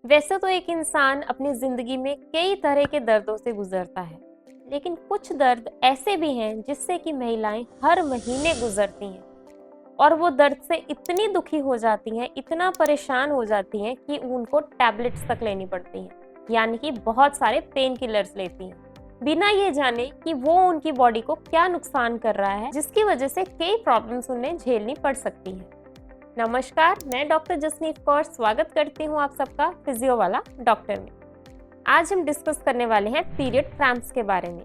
वैसे तो एक इंसान अपनी जिंदगी में कई तरह के दर्दों से गुजरता है, लेकिन कुछ दर्द ऐसे भी हैं जिससे कि महिलाएं हर महीने गुजरती हैं और वो दर्द से इतनी दुखी हो जाती हैं, इतना परेशान हो जाती हैं कि उनको टैबलेट्स तक लेनी पड़ती हैं, यानी कि बहुत सारे पेन किलर्स लेती हैं, बिना ये जाने कि वो उनकी बॉडी को क्या नुकसान कर रहा है, जिसकी वजह से कई प्रॉब्लम्स उन्हें झेलनी पड़ सकती हैं। नमस्कार, मैं डॉक्टर जसनीत कौर स्वागत करती हूँ आप सबका फिजियो वाला डॉक्टर में। आज हम डिस्कस करने वाले हैं पीरियड क्रैम्प्स के बारे में,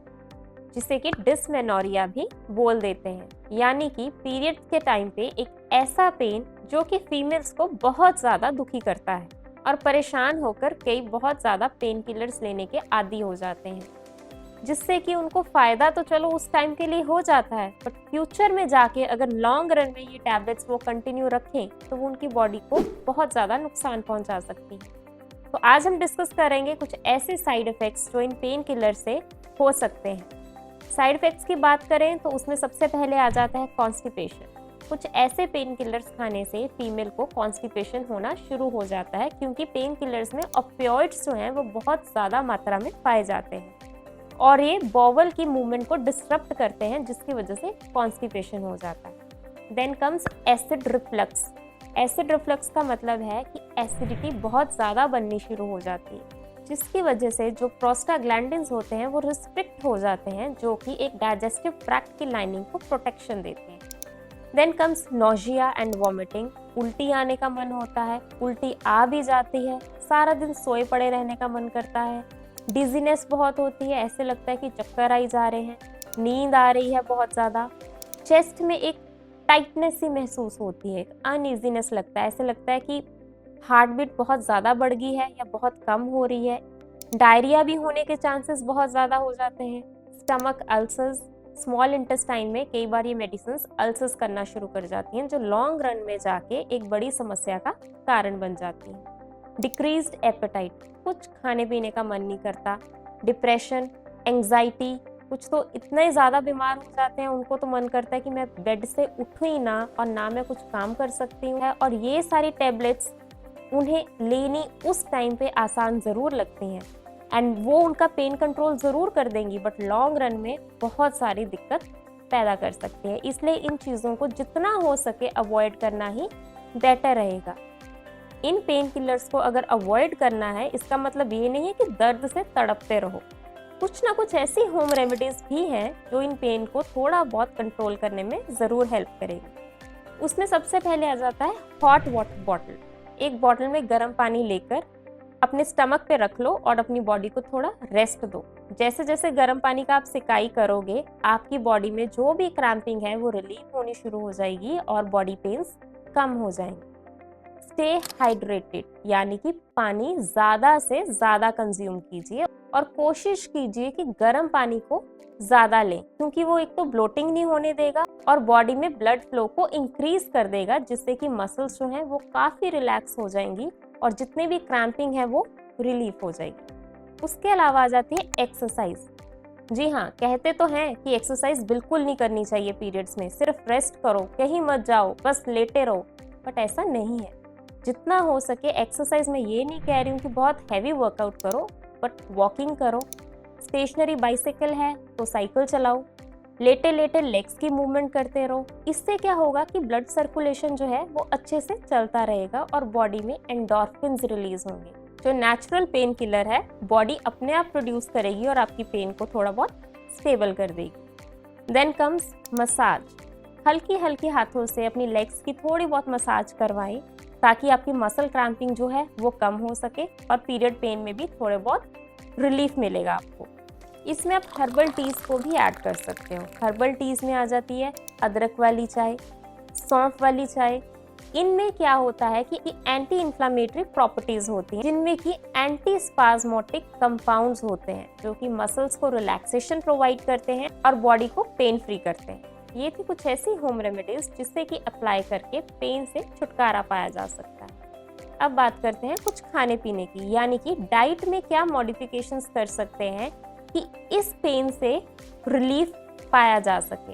जिसे कि डिस्मेनोरिया भी बोल देते हैं, यानी कि पीरियड्स के टाइम पे एक ऐसा पेन जो कि फीमेल्स को बहुत ज़्यादा दुखी करता है और परेशान होकर कई बहुत ज़्यादा पेन किलर्स लेने के आदी हो जाते हैं, जिससे कि उनको फ़ायदा तो चलो उस टाइम के लिए हो जाता है, बट फ्यूचर में जाके अगर लॉन्ग रन में ये टैबलेट्स वो कंटिन्यू रखें तो वो उनकी बॉडी को बहुत ज़्यादा नुकसान पहुंचा सकती है। तो आज हम डिस्कस करेंगे कुछ ऐसे साइड इफ़ेक्ट्स जो इन पेन किलर से हो सकते हैं। साइड इफ़ेक्ट्स की बात करें तो उसमें सबसे पहले आ जाता है कॉन्स्टिपेशन। कुछ ऐसे पेन किलर्स खाने से फीमेल को कॉन्स्टिपेशन होना शुरू हो जाता है, क्योंकि पेन किलर्स में ऑपियोइड्स जो हैं वो बहुत ज़्यादा मात्रा में पाए जाते हैं और ये बॉवल की मूवमेंट को डिस्टर्ब करते हैं, जिसकी वजह से कॉन्स्टिपेशन हो जाता है। Then comes acid reflux. Acid reflux का मतलब है कि एसिडिटी बहुत ज़्यादा बननी शुरू हो जाती है, जिसकी वजह से जो प्रोस्टाग्लैंडिन्स होते हैं वो रिस्ट्रिक्ट हो जाते हैं, जो कि एक डाइजेस्टिव ट्रैक्ट की लाइनिंग को प्रोटेक्शन देते हैं। Then comes nausea and vomiting. उल्टी आने का मन होता है, उल्टी आ भी जाती है, सारा दिन सोए पड़े रहने का मन करता है, डिजीनेस बहुत होती है, ऐसे लगता है कि चक्कर आई जा रहे हैं, नींद आ रही है बहुत ज़्यादा, चेस्ट में एक टाइटनेस सी महसूस होती है, एक अनईजीनेस लगता है, ऐसे लगता है कि हार्ट बीट बहुत ज़्यादा बढ़ गई है या बहुत कम हो रही है। डायरिया भी होने के चांसेस बहुत ज़्यादा हो जाते हैं। स्टमक अल्सर्स, स्मॉल इंटेस्टाइन में कई बार ये मेडिसिन अल्सर्स करना शुरू कर जाती हैं, जो लॉन्ग रन में जाके एक बड़ी समस्या का कारण बन जाती हैं। डिक्रीज्ड एपेटाइट, कुछ खाने पीने का मन नहीं करता। डिप्रेशन, एंग्जाइटी, कुछ तो इतने ज़्यादा बीमार हो जाते हैं उनको तो मन करता है कि मैं बेड से उठूँ ही ना और ना मैं कुछ काम कर सकती हूँ, और ये सारी टैबलेट्स उन्हें लेनी उस टाइम पे आसान ज़रूर लगती हैं एंड वो उनका पेन कंट्रोल ज़रूर कर देंगी, बट लॉन्ग रन में बहुत सारी दिक्कत पैदा कर सकती है। इसलिए इन चीज़ों को जितना हो सके अवॉइड करना ही बेटर रहेगा। इन पेन किलर्स को अगर अवॉइड करना है, इसका मतलब ये नहीं है कि दर्द से तड़पते रहो। कुछ ना कुछ ऐसी होम रेमेडीज भी हैं जो इन पेन को थोड़ा बहुत कंट्रोल करने में ज़रूर हेल्प करेगी। उसमें सबसे पहले आ जाता है हॉट वाटर बॉटल। एक बॉटल में गर्म पानी लेकर अपने स्टमक पे रख लो और अपनी बॉडी को थोड़ा रेस्ट दो। जैसे जैसे गर्म पानी का आप सिकाई करोगे, आपकी बॉडी में जो भी क्रैम्पिंग है वो रिलीफ होनी शुरू हो जाएगी और बॉडी पेन्स कम हो जाएंगे। स्टे हाइड्रेटेड, यानी कि पानी ज़्यादा से ज़्यादा कंज्यूम कीजिए और कोशिश कीजिए कि गर्म पानी को ज़्यादा लें, क्योंकि वो एक तो ब्लोटिंग नहीं होने देगा और बॉडी में ब्लड फ्लो को इंक्रीज कर देगा, जिससे कि मसल्स जो हैं वो काफ़ी रिलैक्स हो जाएंगी और जितने भी क्रैम्पिंग है वो रिलीफ हो जाएगी। उसके अलावा आ जाती है एक्सरसाइज। जी हाँ, कहते तो हैं कि एक्सरसाइज बिल्कुल नहीं करनी चाहिए पीरियड्स में, सिर्फ रेस्ट करो, कहीं मत जाओ, बस लेटे रहो, बट ऐसा नहीं है। जितना हो सके एक्सरसाइज में ये नहीं कह रही हूँ कि बहुत हैवी वर्कआउट करो, बट वॉकिंग करो। स्टेशनरी बाइसाइकिल है तो साइकिल चलाओ, लेटे लेटे लेग्स की मूवमेंट करते रहो। इससे क्या होगा कि ब्लड सर्कुलेशन जो है वो अच्छे से चलता रहेगा और बॉडी में एंडोर्फिन्स रिलीज होंगे, जो नेचुरल पेन किलर है बॉडी अपने आप प्रोड्यूस करेगी और आपकी पेन को थोड़ा बहुत स्टेबल कर देगी। Then comes massage. हल्की हल्की हाथों से अपनी लेग्स की थोड़ी बहुत मसाज करवाएं, ताकि आपकी मसल क्रैम्पिंग जो है वो कम हो सके और पीरियड पेन में भी थोड़े बहुत रिलीफ मिलेगा आपको। इसमें आप हर्बल टीज को भी ऐड कर सकते हो। हर्बल टीज में आ जाती है अदरक वाली चाय, सौंफ वाली चाय। इनमें क्या होता है कि एंटी इन्फ्लामेटरी प्रॉपर्टीज होती हैं, जिनमें कि एंटी स्पाज्मोटिक कंपाउंड्स होते हैं, जो कि मसल्स को रिलैक्सेशन प्रोवाइड करते हैं और बॉडी को पेन फ्री करते हैं। ये थी कुछ ऐसी होम रेमेडीज जिससे कि अप्लाई करके पेन से छुटकारा पाया जा सकता है। अब बात करते हैं कुछ खाने पीने की, यानी कि डाइट में क्या मॉडिफिकेशंस कर सकते हैं कि इस पेन से रिलीफ पाया जा सके।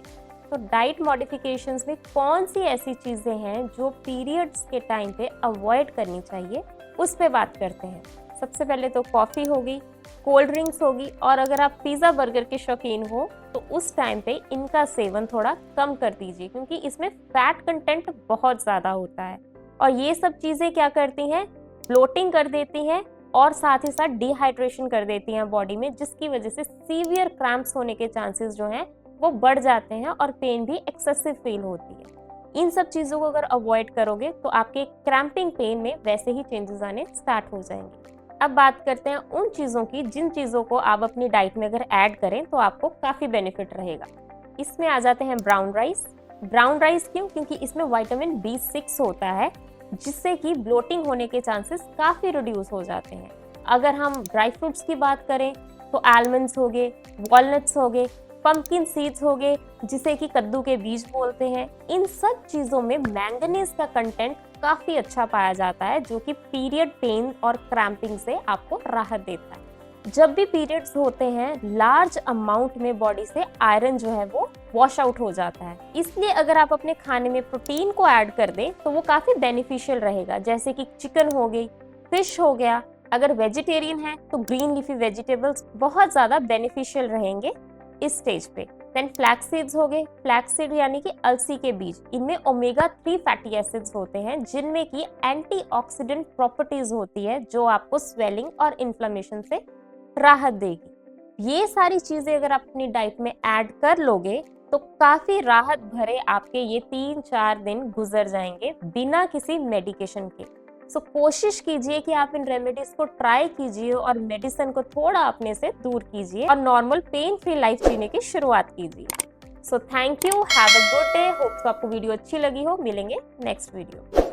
तो डाइट मॉडिफिकेशंस में कौन सी ऐसी चीज़ें हैं जो पीरियड्स के टाइम पे अवॉइड करनी चाहिए, उस पे बात करते हैं। सबसे पहले तो कॉफ़ी होगी, कोल्ड ड्रिंक्स होगी, और अगर आप पिज़्ज़ा बर्गर के शौकीन हो तो उस टाइम पे इनका सेवन थोड़ा कम कर दीजिए, क्योंकि इसमें फैट कंटेंट बहुत ज़्यादा होता है और ये सब चीज़ें क्या करती हैं, ब्लोटिंग कर देती हैं और साथ ही साथ डिहाइड्रेशन कर देती हैं बॉडी में, जिसकी वजह से सीवियर क्रैम्प्स होने के चांसेस जो हैं वो बढ़ जाते हैं और पेन भी एक्सेसिव फील होती है। इन सब चीज़ों को अगर अवॉइड करोगे तो आपके क्रैम्पिंग पेन में वैसे ही चेंजेस आने स्टार्ट हो जाएंगे। अब बात करते हैं उन चीज़ों की जिन चीज़ों को आप अपनी डाइट में अगर ऐड करें तो आपको काफ़ी बेनिफिट रहेगा। इसमें आ जाते हैं ब्राउन राइस। ब्राउन राइस क्यों? क्योंकि इसमें विटामिन B6 होता है, जिससे कि ब्लोटिंग होने के चांसेस काफ़ी रिड्यूस हो जाते हैं। अगर हम ड्राई फ्रूट्स की बात करें तो आलमंड्स हो गए, वॉलनट्स हो गए, पंपकिन सीड्स हो गए, जिसे कि कद्दू के बीज बोलते हैं, इन सब चीज़ों में मैंगनीज का कंटेंट काफ़ी अच्छा पाया जाता है, जो कि पीरियड पेन और क्रैम्पिंग से आपको राहत देता है। जब भी पीरियड्स होते हैं लार्ज अमाउंट में बॉडी से आयरन जो है वो वॉश आउट हो जाता है, इसलिए अगर आप अपने खाने में प्रोटीन को ऐड कर दें तो वो काफ़ी बेनिफिशियल रहेगा। जैसे कि चिकन हो गई, फिश हो गया, अगर वेजिटेरियन है तो ग्रीन लीफी वेजिटेबल्स बहुत ज़्यादा बेनिफिशियल रहेंगे इस स्टेज पे। देन फ्लैक्स सीड्स हो गए, फ्लैक्स सीड यानी कि अलसी के बीज, इनमें ओमेगा 3 फैटी एसिड्स होते हैं, जिनमें की एंटीऑक्सीडेंट प्रॉपर्टीज होती है, जो आपको स्वेलिंग और इन्फ्लेमेशन से राहत देगी। ये सारी चीजें अगर आप अपनी डाइट में ऐड कर लोगे तो काफी राहत भरे आपके ये 3-4 दिन गुजर जाएंगे बिना किसी मेडिकेशन के। सो कोशिश कीजिए कि आप इन रेमेडीज को ट्राई कीजिए और मेडिसिन को थोड़ा अपने से दूर कीजिए और नॉर्मल पेन फ्री लाइफ जीने की शुरुआत कीजिए। So thank you, have a good day. Hopes आपको वीडियो अच्छी लगी हो। मिलेंगे नेक्स्ट वीडियो।